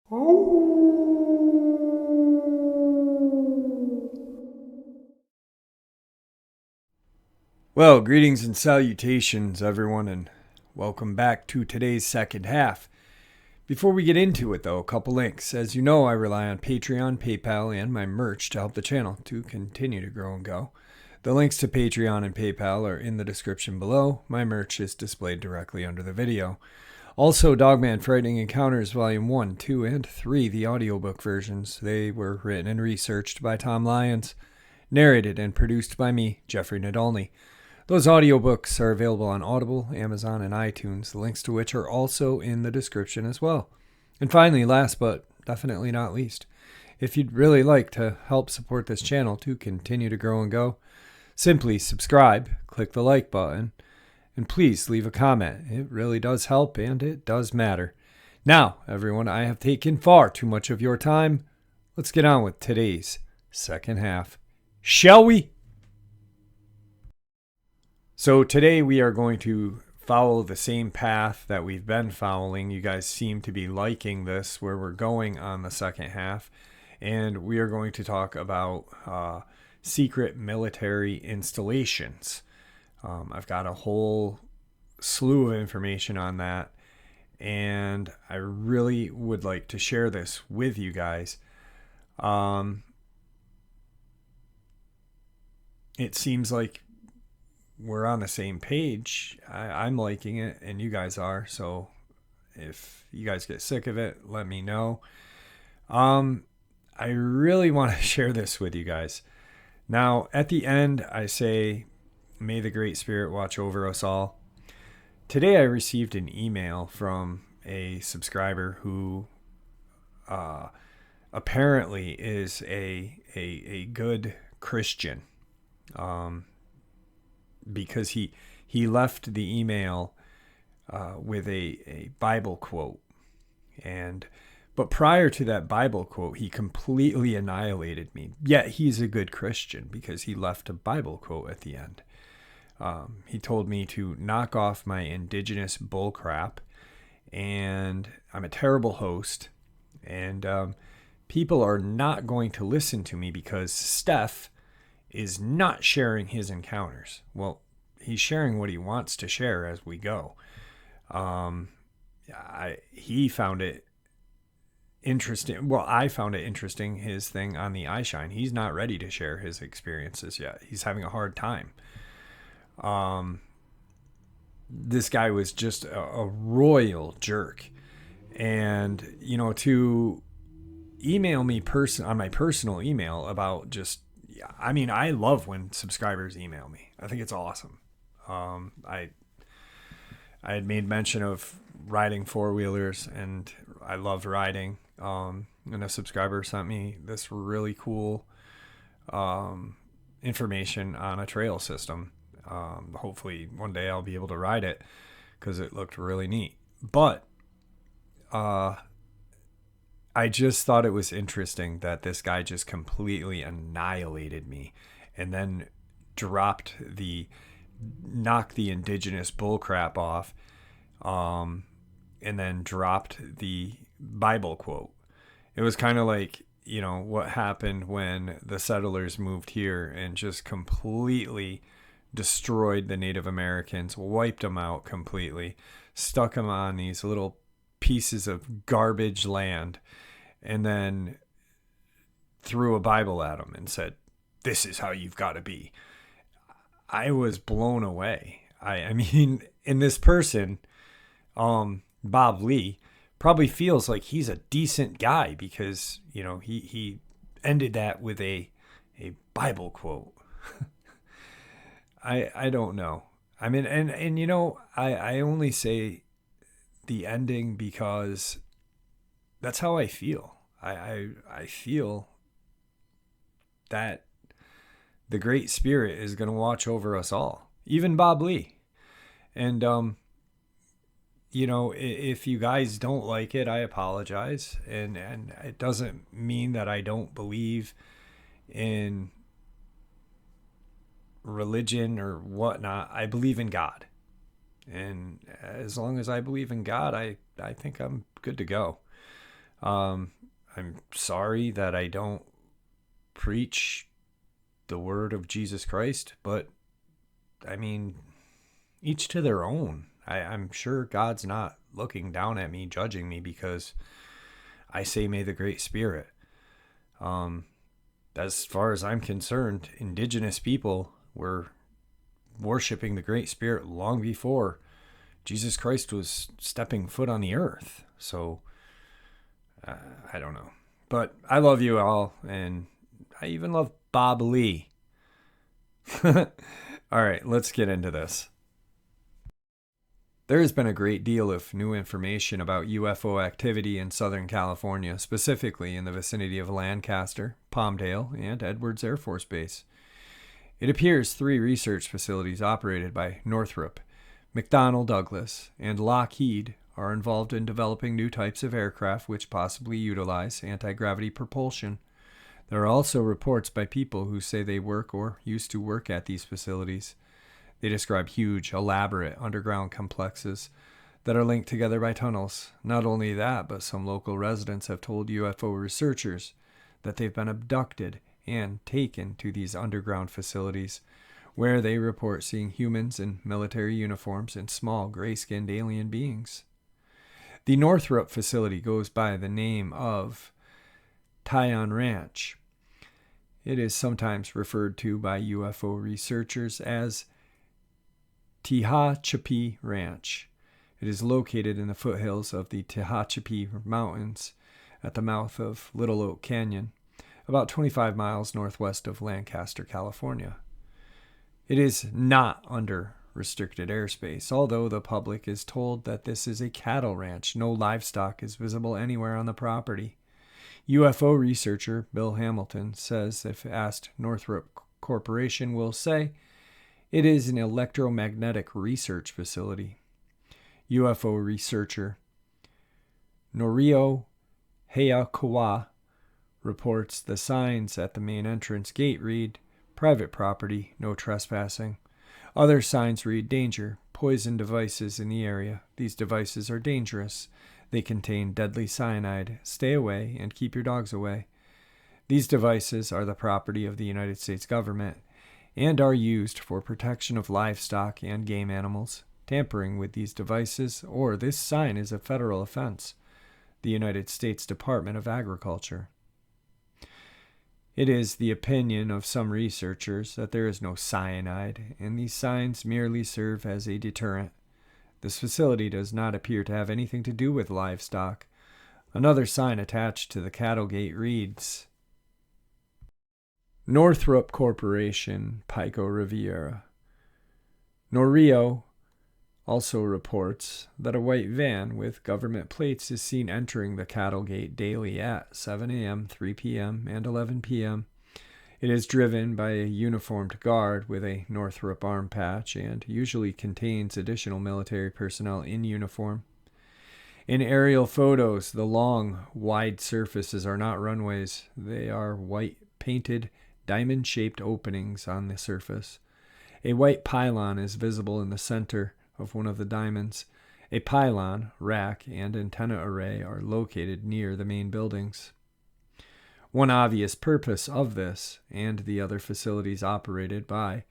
Well, greetings and salutations, everyone, and welcome back to today's second half. Before we get into it, though, a couple links. As you know, I rely on Patreon, PayPal, and my merch to help the channel to continue to grow and go. The links to Patreon and PayPal are in the description below. My merch is displayed directly under the video. Also, Dogman Frightening Encounters Volume 1, 2, and 3, the audiobook versions. They were written and researched by Tom Lyons, narrated and produced by me, Jeffrey Nadolny. Those audiobooks are available on Audible, Amazon, and iTunes, the links to which are also in the description as well. And finally, last but definitely not least, if you'd really like to help support this channel to continue to grow and go, simply subscribe, click the like button, and please leave a comment. It really does help and it does matter. Now, everyone, I have taken far too much of your time. Let's get on with today's second half. Shall we? So today we are going to follow the same path that we've been following. You guys seem to be liking this, where we're going on the second half. And we are going to talk about secret military installations. I've got a whole slew of information on that. And I really would like to share this with you guys. It seems like we're on the same page. I'm liking it and you guys are. So if you guys get sick of it, let me know. I really want to share this with you guys. Now, at the end, I say, may the Great Spirit watch over us all. Today, I received an email from a subscriber who apparently is a good Christian. Because he left the email with a Bible quote. But prior to that Bible quote, he completely annihilated me. Yet he's a good Christian because he left a Bible quote at the end. He told me to knock off my indigenous bullcrap, and I'm a terrible host, and people are not going to listen to me because Steph is not sharing his encounters. Well, he's sharing what he wants to share as we go. He found it interesting. Well, I found it interesting, his thing on the eyeshine. He's not ready to share his experiences yet. He's having a hard time. This guy was just a royal jerk. And, to email me on my personal email about just, I love when subscribers email me. I think it's awesome. I had made mention of riding four-wheelers, and I loved riding. And a subscriber sent me this really cool information on a trail system. Hopefully one day I'll be able to ride it because it looked really neat. But I just thought it was interesting that this guy just completely annihilated me and then knocked the indigenous bullcrap off, and then dropped the Bible quote. It was kind of like, what happened when the settlers moved here and just completely destroyed the Native Americans, wiped them out completely, stuck them on these little pieces of garbage land, and then threw a Bible at them and said, "This is how you've got to be." I was blown away. And this person, Bob Lee, probably feels like he's a decent guy because, he ended that with a Bible quote. I don't know. I only say the ending because that's how I feel. I feel that the Great Spirit is going to watch over us all, even Bob Lee. And, if you guys don't like it, I apologize. And it doesn't mean that I don't believe in religion or whatnot. I believe in God. And as long as I believe in God, I think I'm good to go. I'm sorry that I don't preach the word of Jesus Christ, but I mean, each to their own. I'm sure God's not looking down at me, judging me because I say, may the Great Spirit. As far as I'm concerned, indigenous people were worshiping the Great Spirit long before Jesus Christ was stepping foot on the earth. So, I don't know. But I love you all, and I even love Bob Lee. All right, let's get into this. There has been a great deal of new information about UFO activity in Southern California, specifically in the vicinity of Lancaster, Palmdale, and Edwards Air Force Base. It appears 3 research facilities operated by Northrop, McDonnell Douglas, and Lockheed are involved in developing new types of aircraft which possibly utilize anti-gravity propulsion. There are also reports by people who say they work or used to work at these facilities. They describe huge, elaborate underground complexes that are linked together by tunnels. Not only that, but some local residents have told UFO researchers that they've been abducted and taken to these underground facilities, where they report seeing humans in military uniforms and small, gray-skinned alien beings. The Northrop facility goes by the name of Tyon Ranch. It is sometimes referred to by UFO researchers as Tehachapi Ranch. It is located in the foothills of the Tehachapi Mountains at the mouth of Little Oak Canyon, about 25 miles northwest of Lancaster, California. It is not under restricted airspace, although the public is told that this is a cattle ranch. No livestock is visible anywhere on the property. UFO researcher Bill Hamilton says if asked, Northrop Corporation will say it is an electromagnetic research facility. UFO researcher Norio Hayakawa reports the signs at the main entrance gate read, private property, no trespassing. Other signs read, danger, poison devices in the area. These devices are dangerous. They contain deadly cyanide. Stay away and keep your dogs away. These devices are the property of the United States government and are used for protection of livestock and game animals. Tampering with these devices or this sign is a federal offense. The United States Department of Agriculture. It is the opinion of some researchers that there is no cyanide, and these signs merely serve as a deterrent. This facility does not appear to have anything to do with livestock. Another sign attached to the cattle gate reads, Northrop Corporation, Pico Riviera. Norio also reports that a white van with government plates is seen entering the cattle gate daily at 7 a.m., 3 p.m., and 11 p.m. It is driven by a uniformed guard with a Northrop arm patch and usually contains additional military personnel in uniform. In aerial photos, the long, wide surfaces are not runways. They are white painted, diamond-shaped openings on the surface. A white pylon is visible in the center of one of the diamonds. A pylon, rack, and antenna array are located near the main buildings. One obvious purpose of this and the other facilities operated by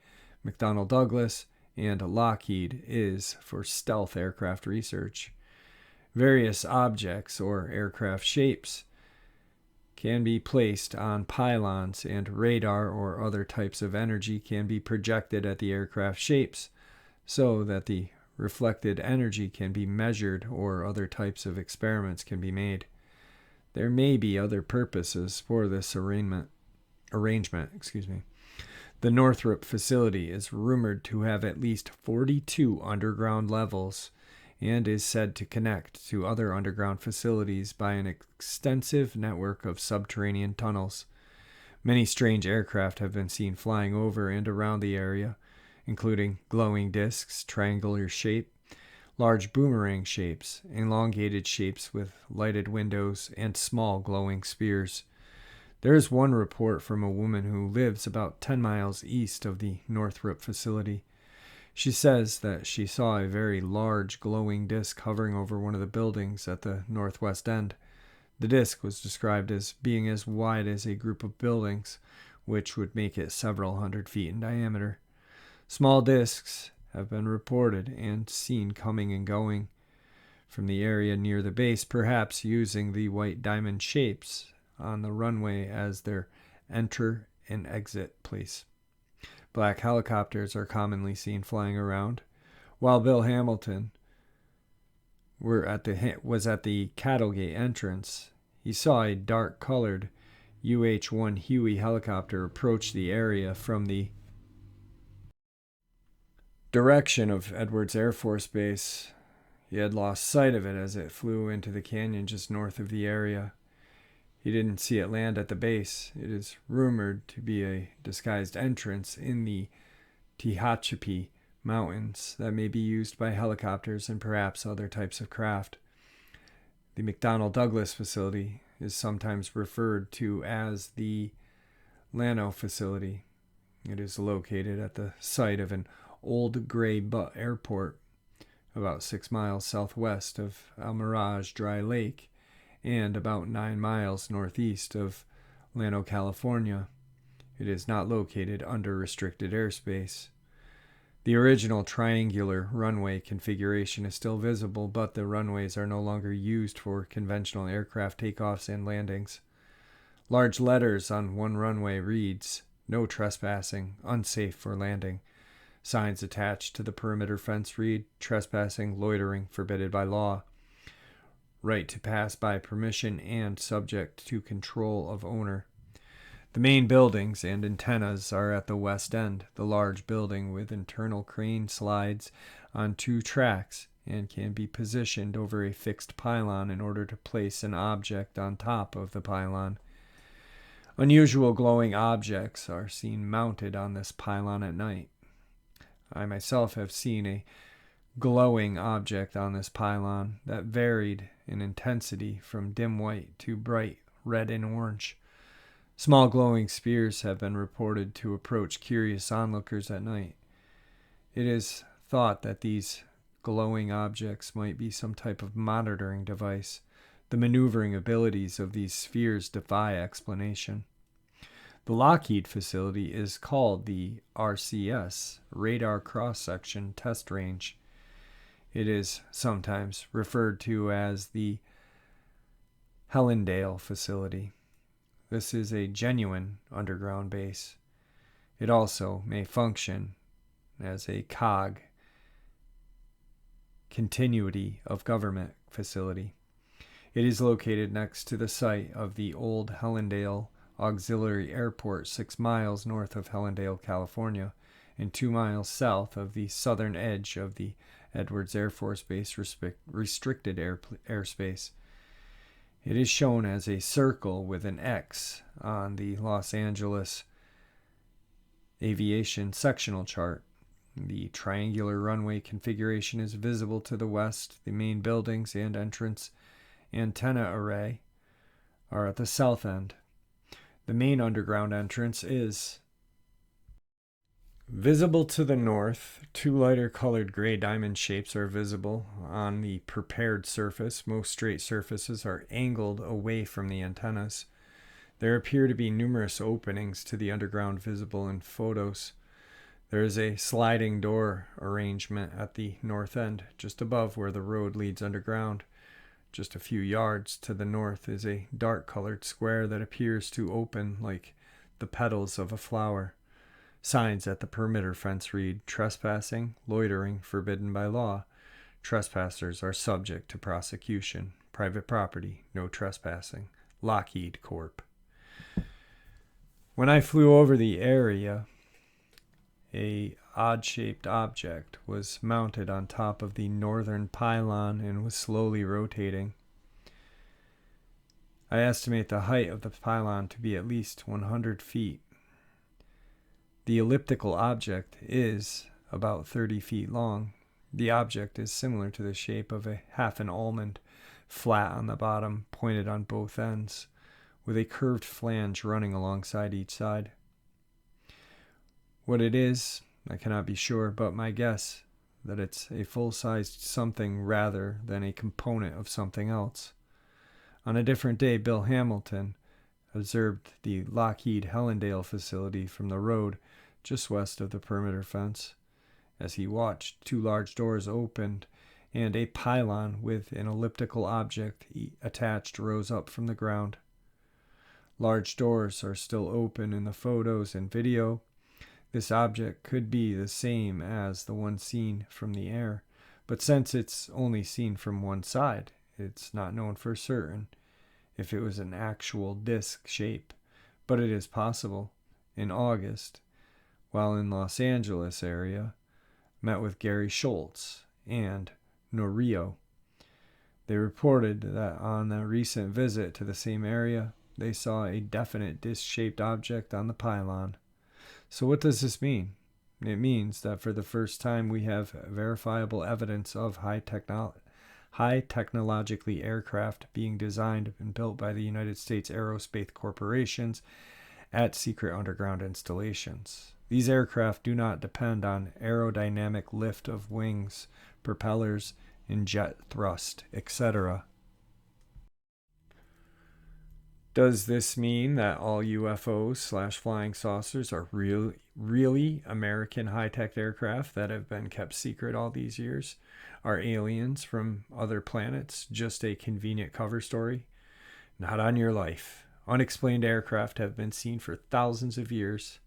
McDonnell Douglas and Lockheed is for stealth aircraft research. Various objects or aircraft shapes can be placed on pylons, and radar or other types of energy can be projected at the aircraft shapes so that the reflected energy can be measured or other types of experiments can be made. There may be other purposes for this arrangement. The Northrop facility is rumored to have at least 42 underground levels and is said to connect to other underground facilities by an extensive network of subterranean tunnels. Many strange aircraft have been seen flying over and around the area, including glowing discs, triangular shape, large boomerang shapes, elongated shapes with lighted windows, and small glowing spheres. There is one report from a woman who lives about 10 miles east of the Northrop facility. She says that she saw a very large glowing disc hovering over one of the buildings at the northwest end. The disc was described as being as wide as a group of buildings, which would make it several hundred feet in diameter. Small discs have been reported and seen coming and going from the area near the base, perhaps using the white diamond shapes on the runway as their enter and exit place. Black helicopters are commonly seen flying around. While Bill Hamilton was at the Cattlegate entrance, he saw a dark-colored UH-1 Huey helicopter approach the area from the direction of Edwards Air Force Base. He had lost sight of it as it flew into the canyon just north of the area. He didn't see it land at the base. It is rumored to be a disguised entrance in the Tehachapi Mountains that may be used by helicopters and perhaps other types of craft. The McDonnell Douglas facility is sometimes referred to as the Llano facility. It is located at the site of an old gray butt airport about 6 miles southwest of El Mirage Dry Lake and about 9 miles northeast of Llano, California. It is not located under restricted airspace. The original triangular runway configuration is still visible, but the runways are no longer used for conventional aircraft takeoffs and landings. Large letters on one runway reads, "No trespassing, unsafe for landing." Signs attached to the perimeter fence read, "Trespassing, loitering, forbidden by law. Right to pass by permission and subject to control of owner." The main buildings and antennas are at the west end. The large building with internal crane slides on 2 tracks and can be positioned over a fixed pylon in order to place an object on top of the pylon. Unusual glowing objects are seen mounted on this pylon at night. I myself have seen a glowing object on this pylon that varied in intensity from dim white to bright red and orange. Small glowing spheres have been reported to approach curious onlookers at night. It is thought that these glowing objects might be some type of monitoring device. The maneuvering abilities of these spheres defy explanation. The Lockheed facility is called the RCS, Radar Cross-Section Test Range. It is sometimes referred to as the Helendale facility. This is a genuine underground base. It also may function as a COG, Continuity of Government facility. It is located next to the site of the old Helendale Auxiliary Airport, 6 miles north of Helendale, California, and 2 miles south of the southern edge of the Edwards Air Force Base restricted airspace. It is shown as a circle with an X on the Los Angeles Aviation sectional chart. The triangular runway configuration is visible to the west. The main buildings and entrance antenna array are at the south end. The main underground entrance is visible to the north. 2 lighter colored gray diamond shapes are visible on the prepared surface. Most straight surfaces are angled away from the antennas. There appear to be numerous openings to the underground visible in photos. There is a sliding door arrangement at the north end, just above where the road leads underground. Just a few yards to the north is a dark-colored square that appears to open like the petals of a flower. Signs at the perimeter fence read, "Trespassing, loitering, forbidden by law. Trespassers are subject to prosecution. Private property, no trespassing. Lockheed Corp." When I flew over the area, a odd-shaped object was mounted on top of the northern pylon and was slowly rotating. I estimate the height of the pylon to be at least 100 feet. The elliptical object is about 30 feet long. The object is similar to the shape of half an almond, flat on the bottom, pointed on both ends, with a curved flange running alongside each side. What it is, I cannot be sure, but my guess that it's a full-sized something rather than a component of something else. On a different day, Bill Hamilton observed the Lockheed Hellendale facility from the road just west of the perimeter fence. As he watched, two large doors opened and a pylon with an elliptical object attached rose up from the ground. Large doors are still open in the photos and video. This object could be the same as the one seen from the air, but since it's only seen from one side, it's not known for certain if it was an actual disc shape, but it is possible. In August, while in Los Angeles area, met with Gary Schultz and Norio. They reported that on a recent visit to the same area, they saw a definite disc-shaped object on the pylon. So what does this mean? It means that for the first time we have verifiable evidence of high technologically aircraft being designed and built by the United States aerospace corporations at secret underground installations. These aircraft do not depend on aerodynamic lift of wings, propellers, and jet thrust, etc. Does this mean that all UFOs/flying saucers are really American high-tech aircraft that have been kept secret all these years? Are aliens from other planets just a convenient cover story? Not on your life. Unexplained aircraft have been seen for thousands of years.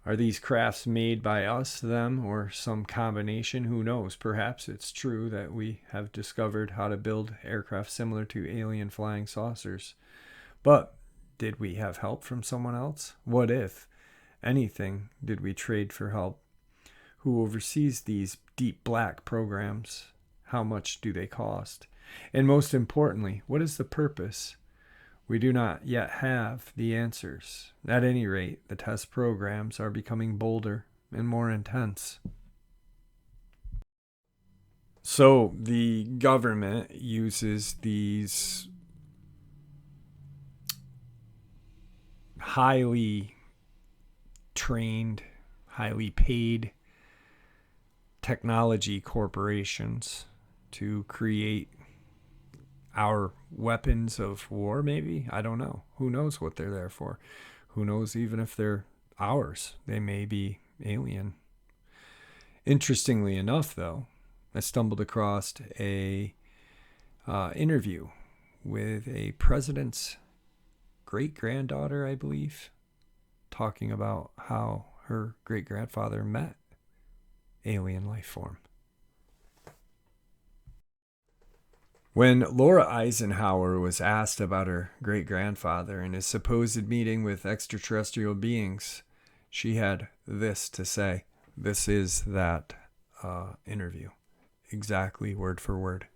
Are these crafts made by us, them, or some combination? Who knows? Perhaps it's true that we have discovered how to build aircraft similar to alien flying saucers. But did we have help from someone else? What if anything did we trade for help? Who oversees these deep black programs? How much do they cost? And most importantly, what is the purpose? We do not yet have the answers. At any rate, the test programs are becoming bolder and more intense. So the government uses these highly trained, highly paid technology corporations to create our weapons of war, maybe? I don't know. Who knows what they're there for? Who knows even if they're ours? They may be alien. Interestingly enough, though, I stumbled across a interview with a president's great-granddaughter, I believe, talking about how her great-grandfather met alien life form. When Laura Eisenhower was asked about her great-grandfather and his supposed meeting with extraterrestrial beings, she had this to say. This is that interview, exactly word for word.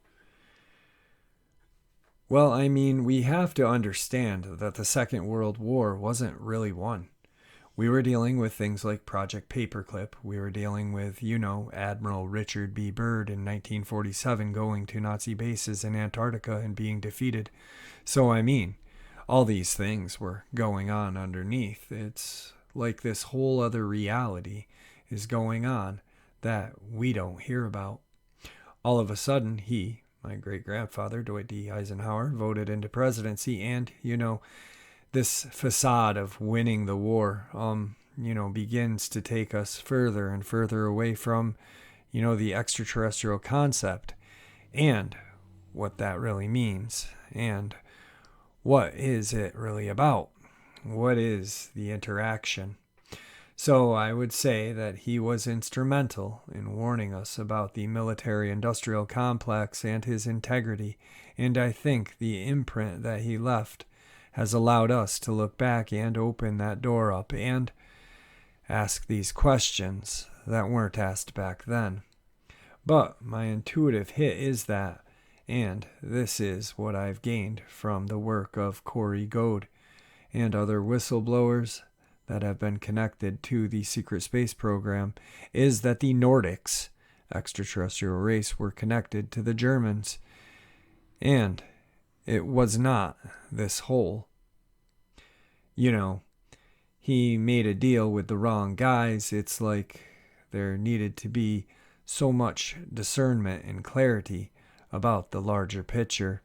Well, I mean, we have to understand that the Second World War wasn't really won. We were dealing with things like Project Paperclip. We were dealing with, Admiral Richard B. Byrd in 1947 going to Nazi bases in Antarctica and being defeated. So, I mean, all these things were going on underneath. It's like this whole other reality is going on that we don't hear about. All of a sudden, he, my great-grandfather, Dwight D. Eisenhower, voted into presidency, and, this facade of winning the war, begins to take us further and further away from, the extraterrestrial concept and what that really means and what is it really about? What is the interaction? So I would say that he was instrumental in warning us about the military-industrial complex and his integrity, and I think the imprint that he left has allowed us to look back and open that door up and ask these questions that weren't asked back then. But my intuitive hit is that, and this is what I've gained from the work of Corey Goad and other whistleblowers that have been connected to the secret space program, is that the Nordics, extraterrestrial race, were connected to the Germans. And it was not this whole, he made a deal with the wrong guys. It's like there needed to be so much discernment and clarity about the larger picture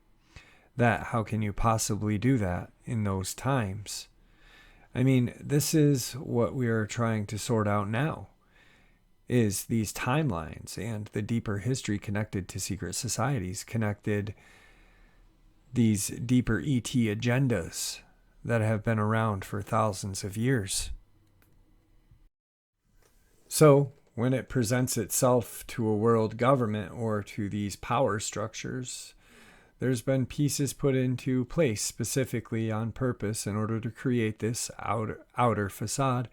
how can you possibly do that in those times? I mean, this is what we are trying to sort out now, is these timelines and the deeper history connected to secret societies, connected these deeper ET agendas that have been around for thousands of years. So, when it presents itself to a world government or to these power structures, there's been pieces put into place specifically on purpose in order to create this outer facade,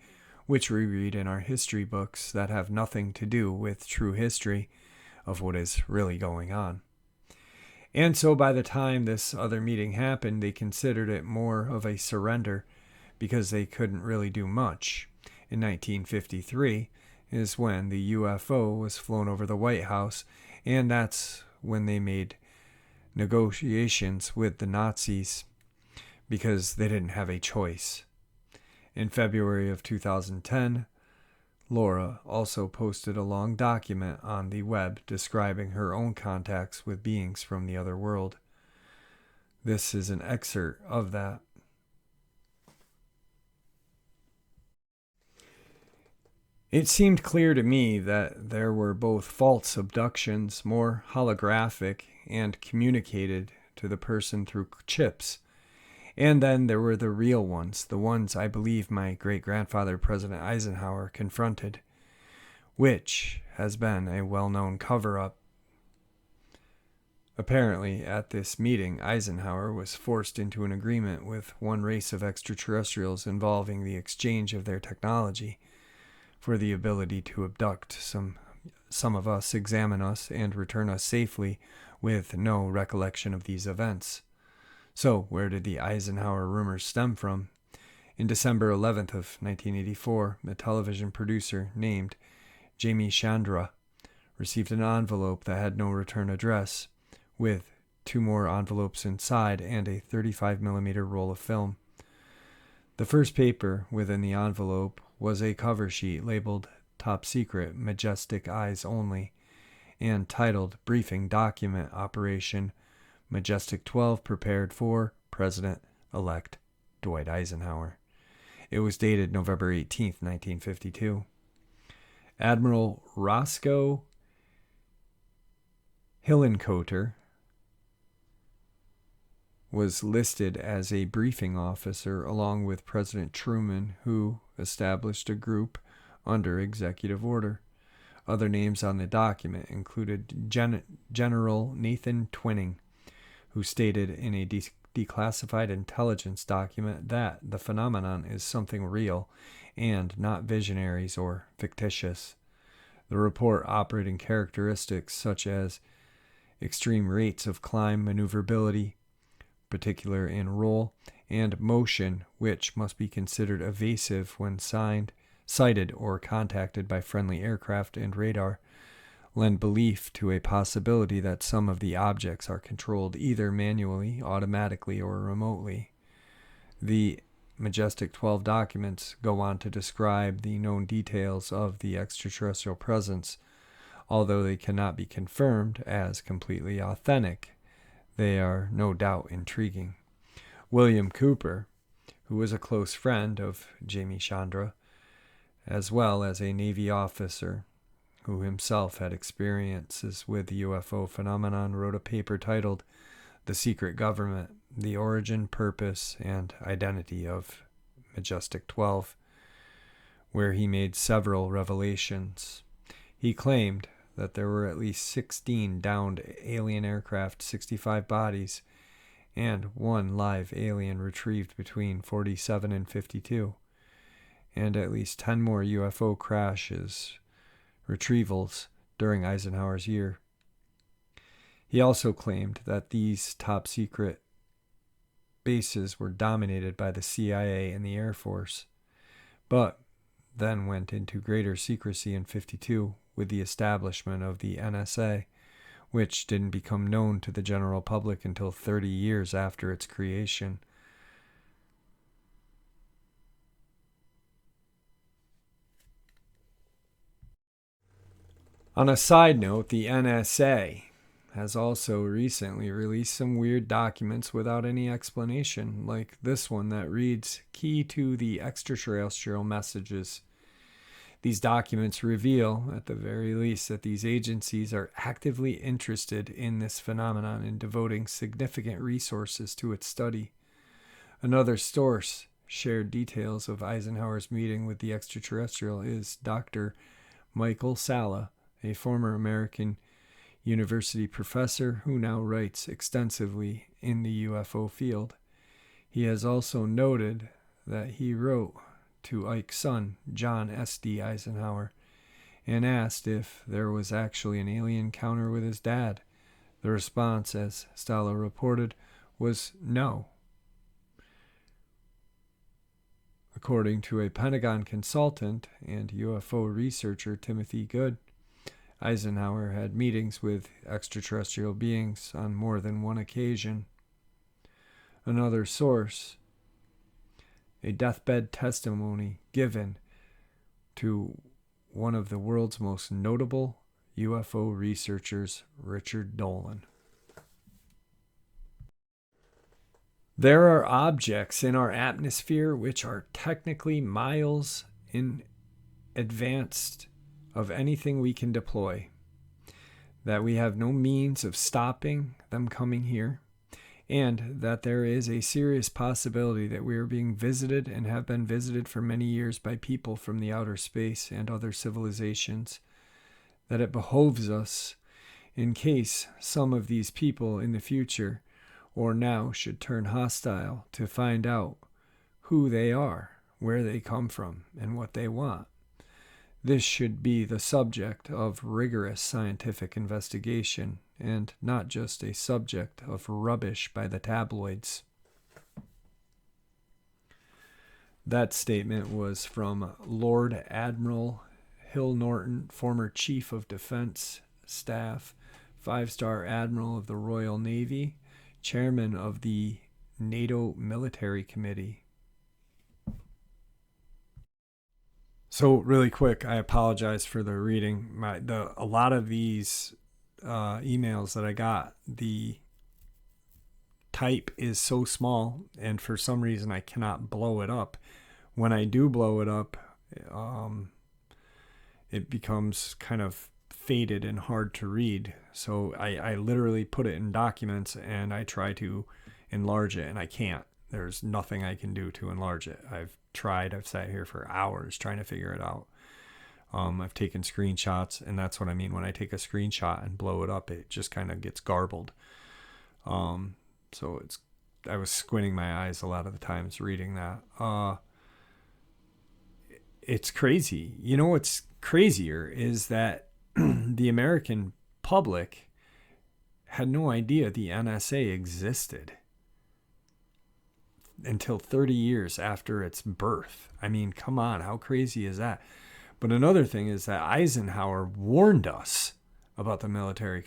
which we read in our history books that have nothing to do with true history of what is really going on. And so by the time this other meeting happened, they considered it more of a surrender because they couldn't really do much. In 1953 is when the UFO was flown over the White House, and that's when they made negotiations with the Nazis because they didn't have a choice. In February of 2010, Laura also posted a long document on the web describing her own contacts with beings from the other world. This is an excerpt of that. It seemed clear to me that there were both false abductions, more holographic and communicated to the person through chips. And then there were the real ones, the ones I believe my great-grandfather, President Eisenhower, confronted, which has been a well-known cover-up. Apparently, at this meeting, Eisenhower was forced into an agreement with one race of extraterrestrials involving the exchange of their technology for the ability to abduct some of us, examine us, and return us safely with no recollection of these events. So, where did the Eisenhower rumors stem from? In December 11th of 1984, a television producer named Jamie Chandra received an envelope that had no return address, with 2 more envelopes inside and a 35mm roll of film. The first paper within the envelope was a cover sheet labeled Top Secret, Majestic Eyes Only, and titled Briefing Document Operation Majestic 12 Prepared for President-elect Dwight Eisenhower. It was dated November 18th, 1952. Admiral Roscoe Hillenkoetter was listed as a briefing officer along with President Truman, who established a group under executive order. Other names on the document included General Nathan Twining, who stated in a declassified intelligence document that the phenomenon is something real and not visionaries or fictitious. The report operating characteristics such as extreme rates of climb maneuverability, particular in roll, and motion, which must be considered evasive when sighted or contacted by friendly aircraft and radar, lend belief to a possibility that some of the objects are controlled either manually, automatically, or remotely. The Majestic 12 documents go on to describe the known details of the extraterrestrial presence, although they cannot be confirmed as completely authentic. They are no doubt intriguing. William Cooper, who was a close friend of Jamie Chandra, as well as a Navy officer who himself had experiences with the UFO phenomenon, wrote a paper titled The Secret Government, The Origin, Purpose, and Identity of Majestic 12, where he made several revelations. He claimed that there were at least 16 downed alien aircraft, 65 bodies, and 1 live alien retrieved between 47 and 52, and at least 10 more UFO crashes, retrievals during Eisenhower's year. He also claimed that these top secret bases were dominated by the CIA and the Air Force, but then went into greater secrecy in 52 with the establishment of the NSA, which didn't become known to the general public until 30 years after its creation. On a side note, the NSA has also recently released some weird documents without any explanation, like this one that reads, "Key to the extraterrestrial messages." These documents reveal, at the very least, that these agencies are actively interested in this phenomenon and devoting significant resources to its study. Another source shared details of Eisenhower's meeting with the extraterrestrial is Dr. Michael Salla, a former American university professor who now writes extensively in the UFO field. He has also noted that he wrote to Ike's son, John S.D. Eisenhower, and asked if there was actually an alien encounter with his dad. The response, as Salla reported, was no. According to a Pentagon consultant and UFO researcher, Timothy Good, Eisenhower had meetings with extraterrestrial beings on more than one occasion. Another source, a deathbed testimony given to one of the world's most notable UFO researchers, Richard Dolan. There are objects in our atmosphere which are technically miles in advance of anything we can deploy, that we have no means of stopping them coming here, and that there is a serious possibility that we are being visited and have been visited for many years by people from the outer space and other civilizations, that it behoves us, in case some of these people in the future or now should turn hostile, to find out who they are, where they come from, and what they want. This should be the subject of rigorous scientific investigation, and not just a subject of rubbish by the tabloids. That statement was from Lord Admiral Hill Norton, former Chief of Defense Staff, 5-star Admiral of the Royal Navy, Chairman of the NATO Military Committee. So really quick, I apologize for the reading. A lot of these emails that I got, the type is so small, and for some reason I cannot blow it up. When I do blow it up, it becomes kind of faded and hard to read. So I literally put it in documents and I try to enlarge it, and I can't. There's nothing I can do to enlarge it. I've sat here for hours trying to figure it out. I've taken screenshots, and that's what I mean. When I take a screenshot and blow it up, it just kind of gets garbled. So I was squinting my eyes a lot of the times reading that. It's crazy. You know what's crazier is that the American public had no idea the NSA existed until 30 years after its birth. I mean, come on, how crazy is that? But another thing is that Eisenhower warned us about the military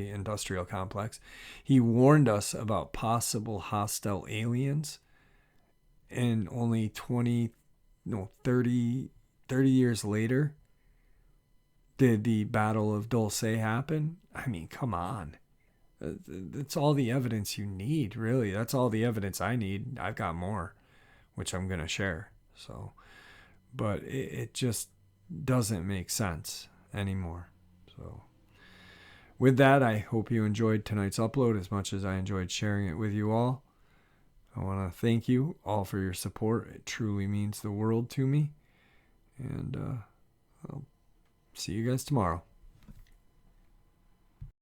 industrial complex. He warned us about possible hostile aliens, and only 30 years later did the Battle of Dulce happen. I mean, come on. That's all the evidence you need, really. That's all the evidence I need. I've got more, which I'm going to share. But it just doesn't make sense anymore. So with that, I hope you enjoyed tonight's upload as much as I enjoyed sharing it with you all. I want to thank you all for your support. It truly means the world to me. And I'll see you guys tomorrow.